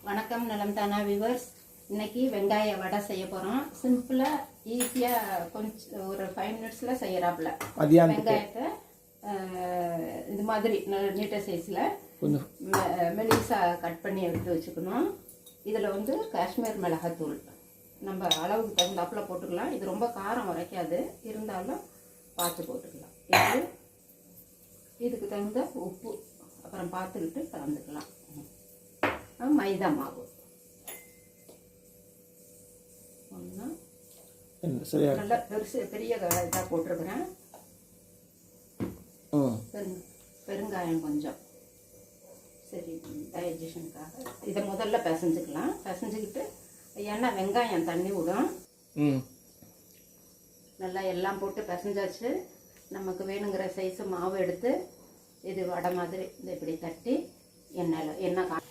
வணக்கம் நலம் தானா வியூவர்ஸ். இன்னைக்கு வெங்காய வடை செய்ய போகிறோம். சிம்பிளாக ஈஸியாக கொஞ்சம் ஒரு 5 மினிட்ஸில் செய்யறாப்புல. வெங்காயத்தை இது மாதிரி நீட்ட சைஸில் கொஞ்சம் மெலிசாக கட் பண்ணி எடுத்து வச்சுக்கணும். இதில் வந்து காஷ்மீர் மிளகாத்தூள் நம்ம அளவுக்கு தகுந்தாப்புல போட்டுக்கலாம். இது ரொம்ப காரம் உரைக்காது, இருந்தாலும் பார்த்து போட்டுக்கலாம். இதுக்கு தகுந்த உப்பு அப்புறம் பார்த்துக்கிட்டு கலந்துக்கலாம். மைதா மாவு நல்லா பெரிய இதாக போட்டிருக்கிறேன். பெருங்காயம் கொஞ்சம், சரி டைஜஷனுக்காக. இதை முதல்ல பிசைஞ்சுக்கலாம். பிசைஞ்சுக்கிட்டு ஏன்னா வெங்காயம் தண்ணி விடும். நல்லா எல்லாம் போட்டு பிசைஞ்சாச்சு. நமக்கு வேணுங்கிற சைஸு மாவு எடுத்து இது வடை மாதிரி இந்த இப்படி தட்டி எண்ணெய்